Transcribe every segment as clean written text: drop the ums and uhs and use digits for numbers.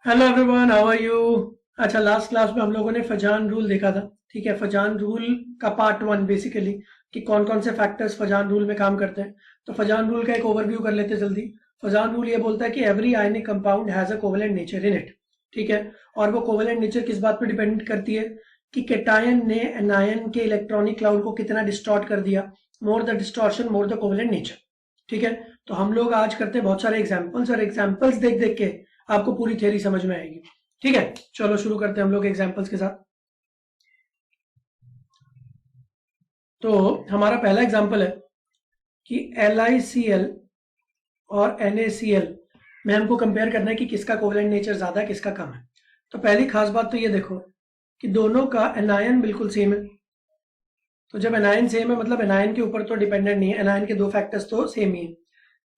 Hello everyone, how are you. अच्छा, last class में हम लोगों ने फजान रूल देखा था। ठीक है, फजान रूल का पार्ट वन बेसिकली कि कौन कौन से फैक्टर्स फजान रूल में काम करते हैं। तो फजान रूल का एक ओवरव्यू कर लेते हैं जल्दी। फजान रूल ये बोलता है कि every ionic compound has a covalent nature in it. ठीक है, और वो कोवेलेंट नेचर किस बात पर डिपेंड करती है कि केटायन ने एनायन के इलेक्ट्रॉनिक क्लाउड को कितना डिस्टॉर्ट कर दिया। मोर the distortion more the covalent nature. ठीक है, तो हम लोग आज करते हैं बहुत सारे एग्जाम्पल्स, और एग्जाम्पल्स देख देख के आपको पूरी थ्योरी समझ में आएगी। ठीक है, चलो शुरू करते हैं हम लोग एग्जांपल्स के साथ। तो हमारा पहला एग्जांपल है कि LiCl और NaCl में हमको कंपेयर करना है कि किसका कोवेलेंट नेचर ज्यादा है, किसका कम है। तो पहली खास बात तो ये देखो कि दोनों का एनायन बिल्कुल सेम है। तो जब एनायन सेम है मतलब एनायन के ऊपर तो डिपेंडेंट नहीं है, एनायन के दो फैक्टर्स तो सेम ही है।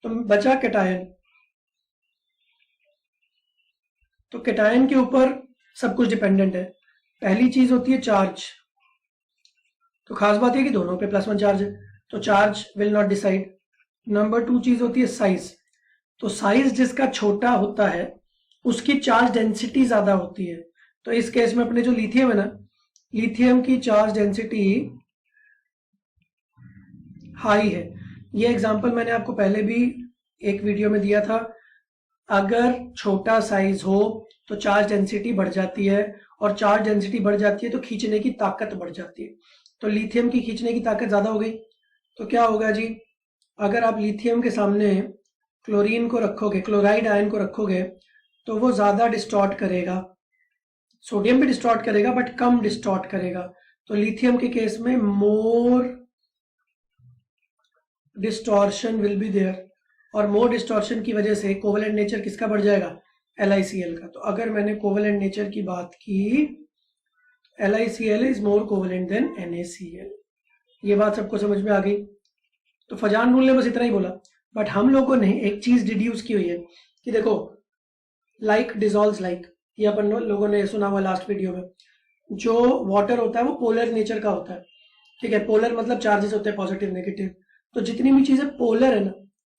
तो बचा केटायन। तो केटायन के ऊपर सब कुछ डिपेंडेंट है। पहली चीज होती है चार्ज। तो खास बात है कि दोनों पे +1 चार्ज है, तो charge will not decide. Number 2 चीज होती है साइज। तो साइज जिसका छोटा होता है उसकी चार्ज डेंसिटी ज्यादा होती है। तो इस केस में अपने जो लिथियम है ना, लिथियम की चार्ज डेंसिटी हाई है। ये एग्जांपल मैंने आपको पहले भी एक वीडियो में दिया था। अगर छोटा साइज हो तो चार्ज डेंसिटी बढ़ जाती है, और चार्ज डेंसिटी बढ़ जाती है तो खींचने की ताकत बढ़ जाती है। तो लिथियम की खींचने की ताकत ज्यादा हो गई तो क्या होगा जी, अगर आप लिथियम के सामने क्लोरीन को रखोगे, क्लोराइड आयन को रखोगे, तो वो ज्यादा डिस्टॉर्ट करेगा। सोडियम भी डिस्टॉर्ट करेगा बट कम डिस्टॉर्ट करेगा। तो लिथियम के केस में more distortion will be there, और मोर डिस्टॉर्शन की वजह से कोवेलेंट नेचर किसका बढ़ जाएगा, LiCl का। तो अगर मैंने कोवेलेंट नेचर की बात की, LiCl is more covalent than NaCl। ये बात सबको समझ में आ गई। तो फजान रूल ने बस इतना ही बोला, बट हम लोगों ने एक चीज डिड्यूस की हुई है कि देखो लाइक डिजॉल्व्स लाइक, ये अपन लोगों ने सुना हुआ लास्ट वीडियो में। जो वाटर होता है वो पोलर नेचर का होता है। ठीक है, पोलर मतलब चार्जेस होते हैं पॉजिटिव नेगेटिव। तो जितनी भी चीजें पोलर है ना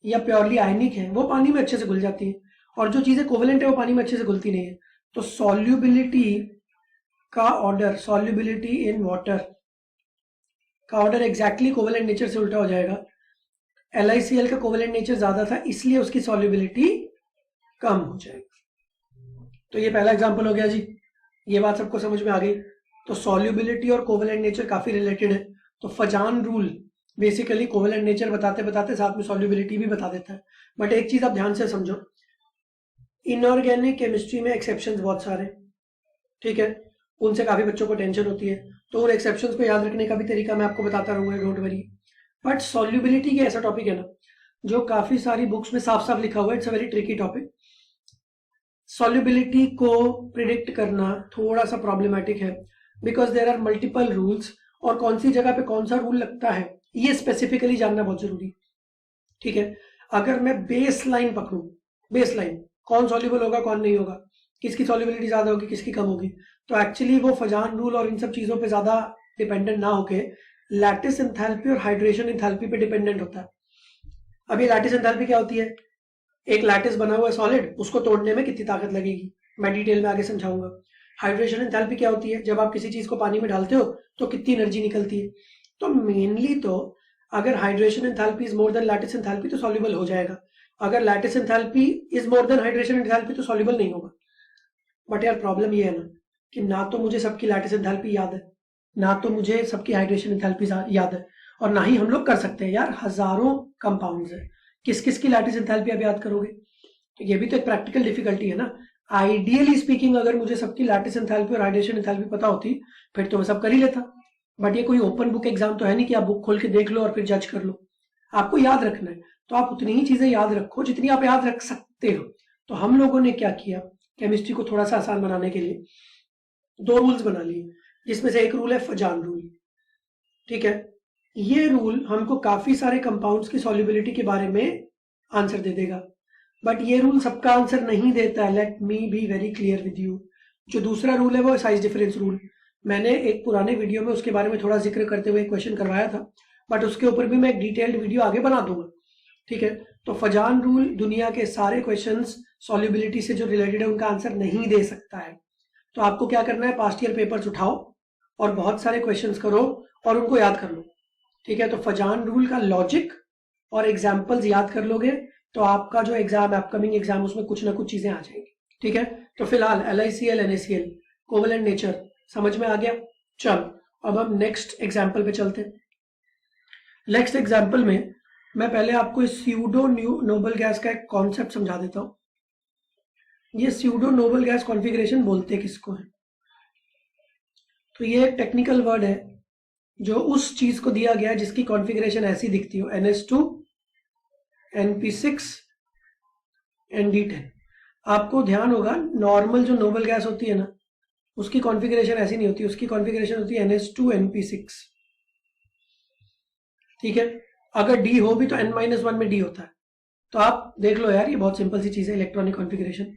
या प्योरली आयनिक है वो पानी में अच्छे से घुल जाती है, और जो चीजें कोवेलेंट है वो पानी में अच्छे से घुलती नहीं है। तो सॉल्युबिलिटी का ऑर्डर, सॉल्युबिलिटी इन वाटर का ऑर्डर एग्जैक्टली कोवेलेंट नेचर से उल्टा हो जाएगा। LiCl का कोवेलेंट नेचर ज्यादा था इसलिए उसकी सॉल्युबिलिटी कम हो जाएगी। तो ये पहला एग्जांपल हो गया जी, ये बात सबको समझ में आ गई। तो सॉल्युबिलिटी और कोवेलेंट नेचर काफी रिलेटेड है। तो Fazan rule basically covalent nature बताते बताते साथ में सॉल्युबिलिटी भी बता देता है। बट एक चीज आप ध्यान से समझो, इनऑर्गेनिक केमिस्ट्री में एक्सेप्शंस बहुत सारे, ठीक है, उनसे काफी बच्चों को टेंशन होती है। तो उन एक्सेप्शंस को याद रखने का भी तरीका मैं आपको बताता रहूंगा, डोंट वरी। बट सॉल्युबिलिटी का ऐसा टॉपिक है ना जो काफी सारी बुक्स में साफ साफ लिखा हुआ है, it's a very tricky topic. Solubility को प्रिडिक्ट करना थोड़ा सा प्रॉब्लमेटिक है, because there are multiple rules, और कौन सी जगह पे कौन सा रूल लगता है ये स्पेसिफिकली जानना बहुत जरूरी। ठीक है, अगर मैं बेस लाइन पकड़ू, बेस लाइन कौन सॉल्युबल होगा कौन नहीं होगा, किसकी सॉल्युबिलिटी ज्यादा होगी किसकी कम होगी, तो एक्चुअली वो फजान रूल और इन सब चीजों पे ज्यादा डिपेंडेंट ना होके लैटिस एंथैल्पी और हाइड्रेशन एंथैल्पी पे डिपेंडेंट होता है। अभी लैटिस एंथैल्पी क्या होती है, एक लैटिस बना हुआ है सॉलिड, उसको तोड़ने में कितनी ताकत लगेगी, मैं डिटेल में आगे समझाऊंगा। हाइड्रेशन एंथैल्पी क्या होती है, जब आप किसी चीज को पानी में डालते हो तो कितनी एनर्जी निकलती है। तो मेनली तो अगर hydration enthalpy is more than lattice enthalpy तो सॉल्युबल हो जाएगा। अगर lattice enthalpy is more than hydration enthalpy तो सॉल्युबल नहीं होगा। बट यार प्रॉब्लम ये है ना कि ना तो मुझे सबकी लैटिस एंथैल्पी याद है, ना तो मुझे सबकी हाइड्रेशन एंथैल्पी याद है, और ना ही हम लोग कर सकते हैं। यार हजारों कंपाउंड्स है, किस किस की लैटिस एंथैल्पी आप याद करोगे। तो ये भी तो एक प्रैक्टिकल डिफिकल्टी है ना। आइडियली स्पीकिंग अगर मुझे सबकी लैटिस एंथैल्पी और हाइड्रेशन एंथैल्पी पता होती फिर तो मैं सब कर ही लेता। बट ये कोई ओपन बुक एग्जाम तो है नहीं कि आप बुक खोल के देख लो और फिर जज कर लो। आपको याद रखना है तो आप उतनी ही चीजें याद रखो जितनी आप याद रख सकते हो। तो हम लोगों ने क्या किया, केमिस्ट्री को थोड़ा सा आसान बनाने के लिए 2 रूल्स बना लिए, जिसमें से एक रूल है फजान रूल। ठीक है, ये रूल हमको काफी सारे कंपाउंड्स की सॉल्युबिलिटी के बारे में आंसर दे देगा, बट ये रूल सबका आंसर नहीं देता है। Let me be very clear with you. जो दूसरा रूल है वो साइज डिफरेंस रूल, मैंने एक पुराने वीडियो में उसके बारे में थोड़ा जिक्र करते हुए क्वेश्चन करवाया था, बट उसके ऊपर भी मैं एक डिटेल्ड वीडियो आगे बना दूंगा। ठीक है, तो फजान रूल दुनिया के सारे क्वेश्चंस सॉल्युबिलिटी से जो रिलेटेड है उनका आंसर नहीं दे सकता है। तो आपको क्या करना है, पास्ट ईयर पेपर्स उठाओ और बहुत सारे क्वेश्चंस करो और उनको याद कर लो। ठीक है, तो फजान रूल का लॉजिक और एग्जाम्पल्स याद कर लोगे तो आपका जो एग्जाम, अपकमिंग एग्जाम, उसमें कुछ ना कुछ चीजें आ जाएंगी। ठीक है, तो फिलहाल LICL NaCl कोवेलेंट नेचर समझ में आ गया। चलो अब हम नेक्स्ट एग्जाम्पल पे चलते हैं। नेक्स्ट एग्जाम्पल में मैं पहले आपको इस स्यूडो नोबल गैस का एक कॉन्सेप्ट समझा देता हूं। ये स्यूडो नोबल गैस कॉन्फ़िगरेशन बोलते किसको है? तो ये एक टेक्निकल वर्ड है जो उस चीज को दिया गया जिसकी कॉन्फ़िगरेशन ऐसी दिखती हो, NH2 NP6 ND10। आपको ध्यान होगा नॉर्मल जो नोबल गैस होती है ना, उसकी कॉन्फ़िगरेशन ऐसी नहीं होती, उसकी कॉन्फ़िगरेशन होती है NH2 NP6। ठीक है, अगर D हो भी तो N-1 में D होता है। तो आप देख लो यार, ये बहुत सिंपल सी चीज है, इलेक्ट्रॉनिक कॉन्फ़िगरेशन।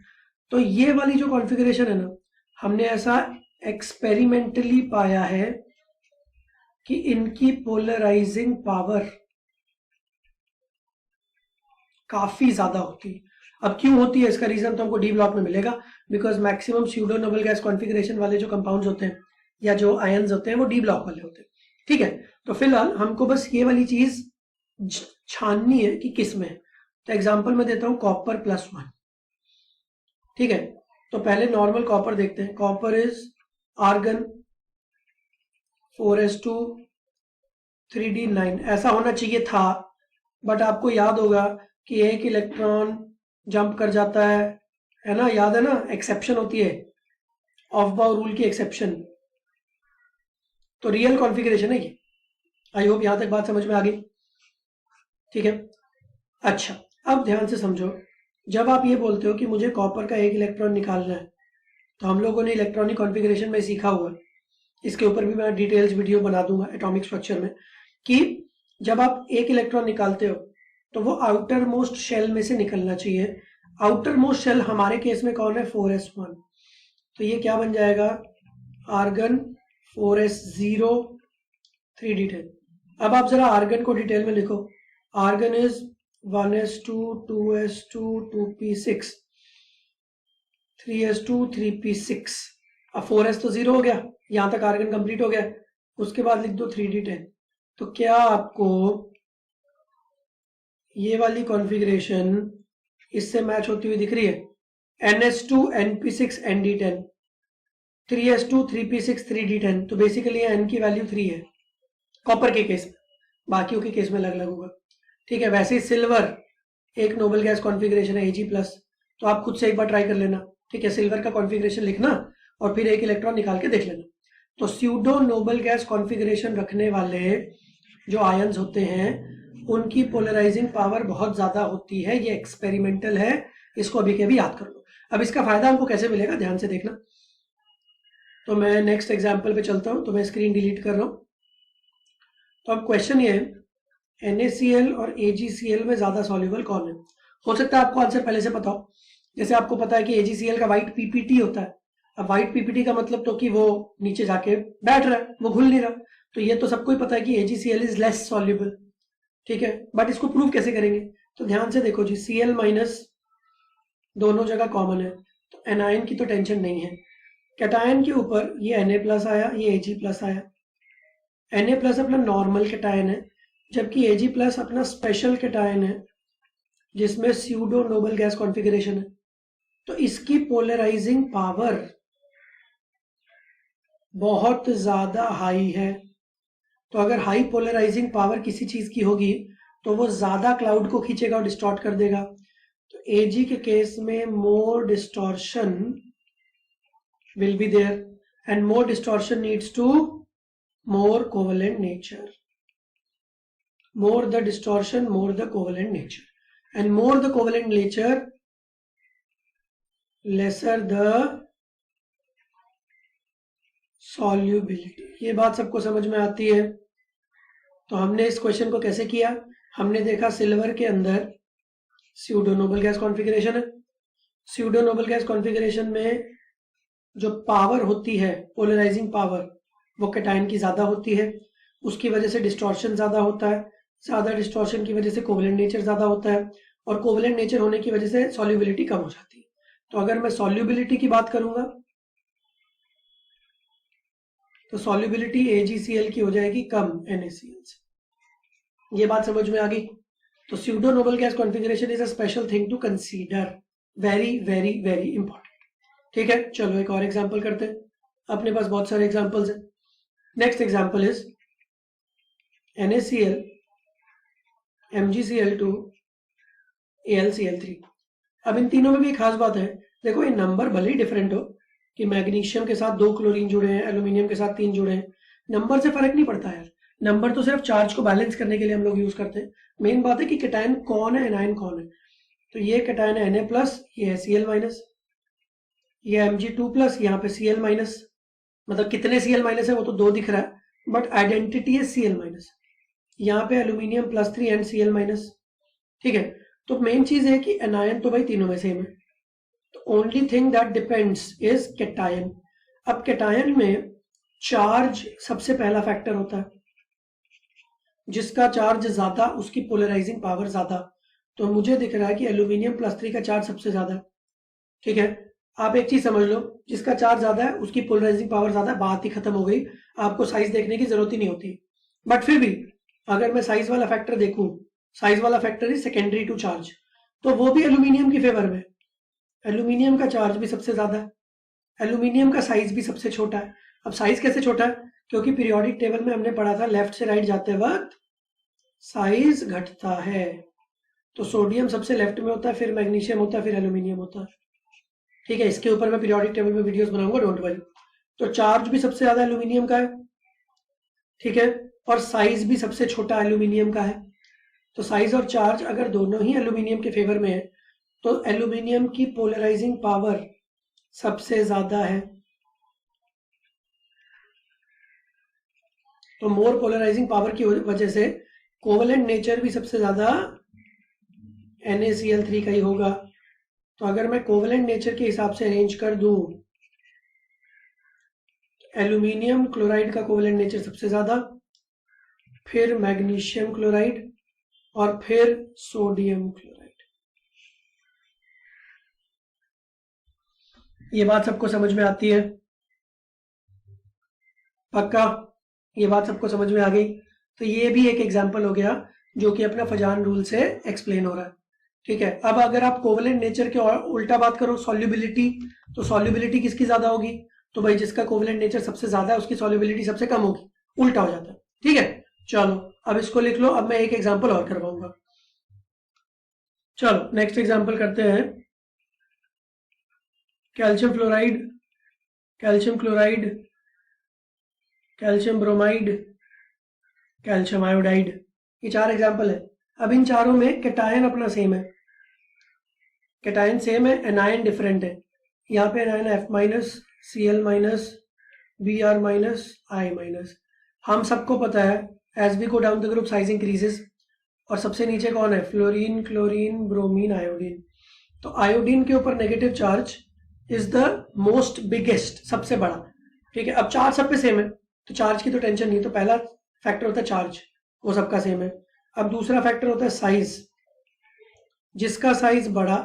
तो ये वाली जो कॉन्फ़िगरेशन है ना, हमने ऐसा एक्सपेरिमेंटली पाया है कि इनकी पोलराइजिंग पावर काफी ज्यादा होती है। अब क्यों होती है इसका रीजन तो हमको डी ब्लॉक में मिलेगा, because maximum pseudo noble gas configuration वाले जो कंपाउंड्स होते हैं या जो आयंस होते हैं वो डी ब्लॉक वाले होते हैं। ठीक है, तो फिलहाल हमको बस ये वाली चीज छाननी है कि किस में है। तो एग्जांपल में देता हूं कॉपर +1। ठीक है, तो पहले नॉर्मल कॉपर देखते हैं। Copper is argon 4s2 3d9, ऐसा होना चाहिए था, बट आपको याद होगा कि एक इलेक्ट्रॉन जंप कर जाता है ना, याद है ना, एक्सेप्शन होती है, ऑफ बाउ रूल की एक्सेप्शन। तो रियल कॉन्फ़िगरेशन है ये। आई होप यहां तक बात समझ में आ गई। ठीक है, अच्छा अब ध्यान से समझो, जब आप ये बोलते हो कि मुझे कॉपर का एक इलेक्ट्रॉन निकालना है, तो हम लोगों ने इलेक्ट्रॉनिक कॉन्फ़िगरेशन में सीखा हुआ है, इसके ऊपर भी मैं डिटेल्स वीडियो बना दूंगा एटॉमिक स्ट्रक्चर में, कि जब आप एक इलेक्ट्रॉन निकालते हो तो वो आउटर मोस्ट शेल में से निकलना चाहिए। आउटर मोस्ट शेल हमारे केस में कौन है, 4s1। तो ये क्या बन जाएगा, आर्गन 4s0 3d10। अब आप जरा आर्गन को डिटेल में लिखो। Argon is 1s2 2s2 2p6 3s2 3p6। अब 4s तो 0 हो गया, यहां तक आर्गन कंप्लीट हो गया। उसके बाद लिख दो 3d10। तो क्या आपको ये वाली कॉन्फ़िगरेशन इससे मैच होती हुई दिख रही है? NH2 NP6 ND10 3s2 3p6 3d10। तो बेसिकली n की वैल्यू 3 है कॉपर के केस में, बाकियों के केस में अलग अलग होगा। ठीक है, वैसे ही सिल्वर एक नोबल गैस कॉन्फ़िगरेशन है Ag+, तो आप खुद से एक बार ट्राई कर लेना। ठीक है, सिल्वर का कॉन्फ़िगरेशन लिखना और फिर एक इलेक्ट्रॉन निकाल के देख लेना। तो स्यूडो नोबल गैस कॉन्फ़िगरेशन रखने वाले जो आयंस होते हैं उनकी पोलराइजिंग पावर बहुत ज्यादा होती है। ये एक्सपेरिमेंटल है, इसको अभी के भी याद कर लो। अब इसका फायदा हमको कैसे मिलेगा ध्यान से देखना। तो मैं नेक्स्ट एग्जांपल पे चलता हूं, तो मैं स्क्रीन डिलीट कर रहा हूं। तो अब क्वेश्चन ये है, NaCl और AgCl में ज्यादा सॉल्युबल कौन है? हो सकता है आपको आंसर पहले से पता हो, जैसे आपको पता है कि AgCl का व्हाइट PPT होता है। अब व्हाइट PPT का मतलब तो कि वो नीचे जाके बैठ रहा है, वो घुल नहीं रहा। तो ये तो सबको ही पता है कि AgCl इज लेस सॉल्युबल। ठीक है, बट इसको प्रूव कैसे करेंगे? तो ध्यान से देखो जी, Cl- दोनों जगह कॉमन है, तो एनायन की तो टेंशन नहीं है। कैटायन के ऊपर ये Na+ आया, ये Ag+ आया। Na+ अपना नॉर्मल कैटायन है, जबकि Ag+ अपना स्पेशल कैटायन है जिसमें स्यूडो नोबल गैस कॉन्फ़िगरेशन है। तो इसकी पोलराइजिंग पावर बहुत ज्यादा हाई है। तो अगर हाई पोलराइजिंग पावर किसी चीज की होगी तो वो ज्यादा क्लाउड को खींचेगा और डिस्टॉर्ट कर देगा। तो Ag के केस में more distortion will be there and more distortion needs to more covalent nature. More the distortion more the covalent nature, and more the covalent nature lesser the solubility. ये बात सबको समझ में आती है। तो हमने इस क्वेश्चन को कैसे किया, हमने देखा सिल्वर के अंदर स्यूडो नोबल गैस कॉन्फ़िगरेशन है। स्यूडो नोबल गैस कॉन्फ़िगरेशन में जो पावर होती है, पोलराइजिंग पावर, वो कैटायन की ज्यादा होती है। उसकी वजह से डिस्टॉर्शन ज्यादा होता है, ज्यादा डिस्टॉर्शन की वजह से कोवेलेंट नेचर ज्यादा होता है, और कोवेलेंट नेचर होने की वजह से सॉल्युबिलिटी कम हो जाती है। तो अगर मैं सॉल्युबिलिटी की बात करूंगा तो सॉल्युबिलिटी AgCl की हो जाएगी कम NaCl से। ये बात समझ में आ गई? तो pseudo noble gas configuration is a special thing to consider, very very very important. ठीक है, चलो एक और एग्जांपल करते हैं, अपने पास बहुत सारे एग्जांपल्स हैं। Next example is NaCl, MgCl2, AlCl3। अब इन तीनों में भी एक खास बात है, देखो ये नंबर भले ही डिफरेंट हो कि मैग्नीशियम के साथ 2 क्लोरीन जुड़े हैं, एल्यूमिनियम के साथ 3 जुड़े हैं, नंबर से फर्क नहीं पड़ता यार। नंबर तो सिर्फ चार्ज को बैलेंस करने के लिए हम लोग यूज करते हैं। मेन बात है कि कैटायन कौन है, एनायन कौन है। तो ये कैटायन है Na+, ये है Cl-, ये Mg2+, यहाँ पे Cl-, मतलब कितने Cl- है वो तो 2 दिख रहा है, बट आइडेंटिटी है Cl-। यहाँ पे एल्यूमिनियम +3 एंड Cl-। ठीक है, तो मेन चीज है कि एनायन तो भाई तीनों में सेम है, तो only thing that depends is cation. अब कैटायन में चार्ज सबसे पहला फैक्टर होता है, जिसका चार्ज ज्यादा उसकी पोलराइजिंग पावर ज्यादा। तो मुझे दिख रहा है कि एल्यूमिनियम +3 का चार्ज सबसे ज्यादा है। ठीक है, आप एक चीज समझ लो, जिसका चार्ज ज्यादा है उसकी पोलराइजिंग पावर ज्यादा है, बात ही खत्म हो गई, आपको साइज देखने की जरूरत ही नहीं होती। बट फिर भी अगर मैं साइज वाला फैक्टर देखूं, साइज वाला factor is secondary to charge, तो वो भी एल्यूमिनियम की फेवर में। एल्यूमिनियम का चार्ज भी सबसे ज्यादा है, एल्यूमिनियम का साइज भी सबसे छोटा है। अब साइज कैसे छोटा है? क्योंकि पीरियोडिक टेबल में हमने पढ़ा था लेफ्ट से राइट जाते वक्त साइज घटता है। तो सोडियम सबसे लेफ्ट में होता है, फिर मैग्नीशियम होता है, फिर एल्यूमिनियम होता है। ठीक है, इसके ऊपर मैं पीरियोडिक टेबल में वीडियोस बनाऊंगा, डोंट वरी। तो चार्ज भी सबसे ज्यादा एल्यूमिनियम का है, ठीक है, और साइज भी सबसे छोटा एल्यूमिनियम का है। तो साइज और चार्ज अगर दोनों ही एल्यूमिनियम के फेवर में है, तो एल्यूमिनियम की पोलराइजिंग पावर सबसे ज्यादा है। तो मोर पोलराइजिंग पावर की वजह से कोवेलेंट नेचर भी सबसे ज्यादा NaCl3 का ही होगा। तो अगर मैं कोवेलेंट नेचर के हिसाब से अरेंज कर दूं, एल्यूमिनियम क्लोराइड का कोवेलेंट नेचर सबसे ज्यादा, फिर मैग्नीशियम क्लोराइड और फिर सोडियम क्लोराइड। ये बात सबको समझ में आती है? पक्का ये बात सबको समझ में आ गई? तो ये भी एक एग्जांपल हो गया जो कि अपना फजान रूल से एक्सप्लेन हो रहा है। ठीक है, अब अगर आप कोवेलेंट नेचर के उल्टा बात करो, सॉल्युबिलिटी, तो सॉल्युबिलिटी किसकी ज्यादा होगी? तो भाई जिसका कोवेलेंट नेचर सबसे ज्यादा है उसकी सॉल्युबिलिटी सबसे कम होगी, उल्टा हो जाता है। ठीक है, चलो अब इसको लिख लो। अब मैं एक एग्जांपल और करवाऊंगा। चलो नेक्स्ट एग्जांपल करते हैं। Calcium fluoride, calcium chloride, calcium bromide, calcium iodide, ये 4 एग्जांपल है। अब इन चारों में कैटायन अपना सेम है, कैटायन सेम है, एनायन डिफरेंट है। यहाँ पे anion F-, Cl-, Br-, I-। हम सबको पता है as we go down the group size increases, और सबसे नीचे कौन है? Fluorine, chlorine, bromine, iodine. तो आयोडीन के ऊपर negative charge is the most biggest, सबसे बड़ा। ठीक है, अब चार्ज सब पे सेम है तो चार्ज की तो टेंशन नहीं। तो पहला फैक्टर होता है चार्ज, वो सबका सेम है। अब दूसरा फैक्टर होता है साइज, जिसका साइज बड़ा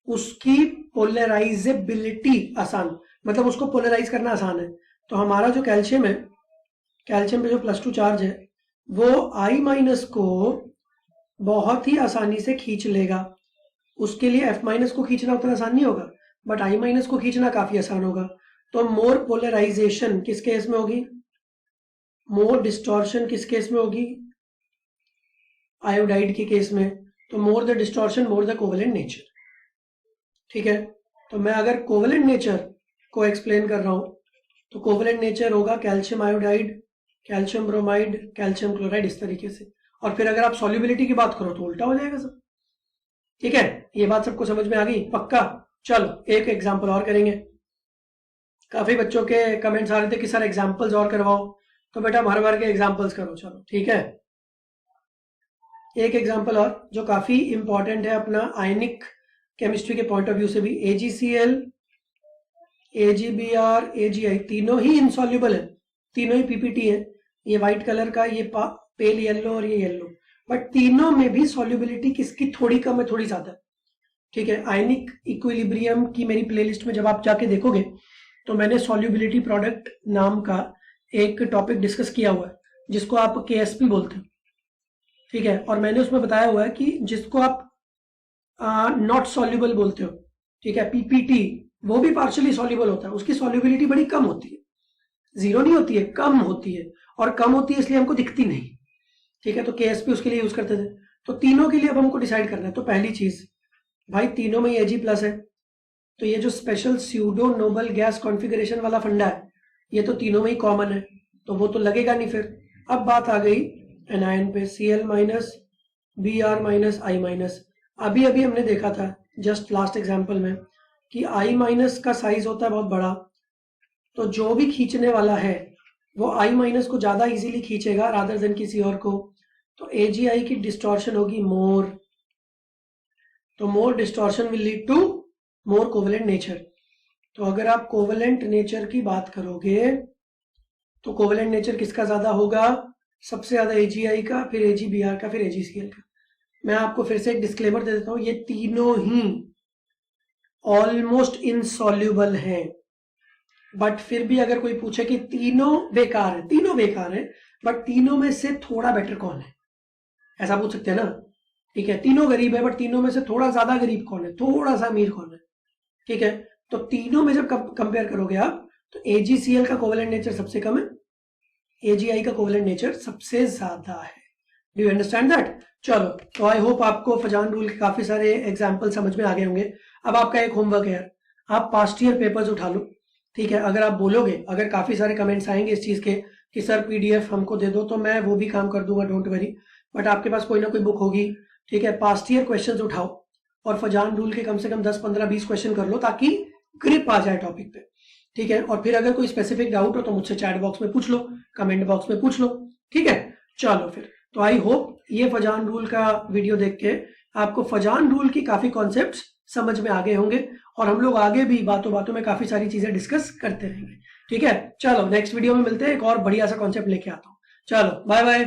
उसकी पोलराइजेबिलिटी आसान, मतलब उसको पोलराइज करना आसान है। तो हमारा जो कैल्शियम है, कैल्शियम पे जो +2 चार्ज है वो I- को बहुत ही आसानी से खींच लेगा। उसके लिए F- को खींचना उतना आसान नहीं होगा, बट I- को खींचना काफी आसान होगा। तो मोर पोलराइजेशन किस केस में होगी? मोर डिस्टॉर्शन किस केस में होगी? आयोडाइड के केस में। तो मोर the distortion more the covalent nature. ठीक है, तो मैं अगर कोवेलेंट नेचर को एक्सप्लेन कर रहा हूं तो कोवेलेंट नेचर होगा calcium iodide, calcium bromide, calcium chloride, इस तरीके से। और फिर अगर आप सॉल्युबिलिटी की बात करो तो उल्टा हो जाएगा सब। ठीक है, ये बात सबको समझ में आ गई? पक्का? चलो एक एग्जांपल और करेंगे। काफी बच्चों के कमेंट्स आ रहे थे कि सर एग्जांपल्स और करवाओ, तो बेटा भर भर के एग्जांपल्स करो। चलो ठीक है, एक एग्जांपल और जो काफी इंपॉर्टेंट है अपना आयनिक केमिस्ट्री के पॉइंट ऑफ व्यू से भी। AgCl, AgBr, AgI तीनों ही इनसॉल्युबल है, तीनों ही PPT है। ये व्हाइट कलर का, ये पेल येलो और ये येलो, बट तीनों में भी सॉल्युबिलिटी किसकी थोड़ी कम है, थोड़ी ज्यादा। ठीक है, आयनिक इक्विलिब्रियम की मेरी प्लेलिस्ट में जब आप जाके देखोगे तो मैंने सॉल्युबिलिटी प्रोडक्ट नाम का एक टॉपिक डिस्कस किया हुआ है, जिसको आप KSP बोलते हो। ठीक है, और मैंने उसमें बताया हुआ है कि जिसको आप नॉट सॉल्युबल बोलते हो, ठीक है, PPT, वो भी पार्शियली सॉल्युबल होता है, उसकी सॉल्युबिलिटी बड़ी कम होती है, जीरो नहीं होती है, कम होती है, और कम होती है इसलिए हमको दिखती नहीं। ठीक है, तो KSP उसके लिए यूज करते थे। तो तीनों के लिए अब हमको डिसाइड करना है। तो पहली चीज भाई, तीनों में Ag+ है, तो ये जो special pseudo noble gas configuration वाला फंडा है, ये तो तीनों में ही कॉमन है, तो वो तो लगेगा नहीं। फिर अब बात आ गई एनायन पे, Cl-, Br-, I-। अभी अभी हमने देखा था जस्ट लास्ट एग्जांपल में कि I- का साइज होता है बहुत बड़ा, तो जो भी खींचने वाला है वो I- को ज्यादा इजीली खींचेगा रादर देन किसी और को, तो AgI की डिस्टॉर्शन होगी मोर, तो more distortion will lead to more covalent nature. तो अगर आप कोवेलेंट नेचर की बात करोगे तो कोवेलेंट नेचर किसका ज्यादा होगा? सबसे ज्यादा AgI का, फिर AgBr का, फिर AgCl का। मैं आपको फिर से एक डिस्क्लेमर दे देता हूं, ये तीनों ही ऑलमोस्ट इनसॉल्युबल हैं, बट फिर भी अगर कोई पूछे कि तीनों बेकार है, तीनों बेकार है, बट तीनों में से थोड़ा बेटर कौन है, ऐसा पूछ सकते हैं ना। ठीक है, तीनों गरीब है बट तीनों में से थोड़ा ज्यादा गरीब कौन है, थोड़ा सा अमीर कौन है। ठीक है, तो तीनों में जब कंपेयर करोगे आप, तो AgCl का कोवेलेंट नेचर सबसे कम है, AgI का कोवेलेंट नेचर सबसे ज्यादा है। Do you understand that? चलो, तो आई होप आपको फजान रूल के काफी सारे एग्जाम्पल समझ में आ गए होंगे। अब आपका एक होमवर्क है, आप पास्ट ईयर पेपर्स उठा लो। ठीक है, अगर आप बोलोगे, अगर काफी सारे कमेंट्स आएंगे इस चीज के कि सर PDF हमको दे दो, तो मैं वो भी काम कर दूंगा, डोंट वरी। बट आपके पास कोई ना कोई बुक होगी, ठीक है, पास्ट ईयर क्वेश्चंस उठाओ और फजान रूल के कम से कम 10, 15, 20 क्वेश्चन कर लो, ताकि ग्रिप आ जाए टॉपिक पे। ठीक है, और फिर अगर कोई स्पेसिफिक डाउट हो तो मुझसे चैट बॉक्स में पूछ लो, कमेंट बॉक्स में पूछ लो। ठीक है, चलो फिर, तो आई होप ये फजान रूल का वीडियो देख के आपको फजान रूल की काफी कॉन्सेप्ट्स समझ में आ गए होंगे, और हम लोग आगे भी बातों बातों में काफी सारी चीजें डिस्कस करते रहेंगे। ठीक है, चलो नेक्स्ट वीडियो में मिलते हैं, एक और बढ़िया सा कॉन्सेप्ट लेके आता हूँ। चलो, बाय बाय।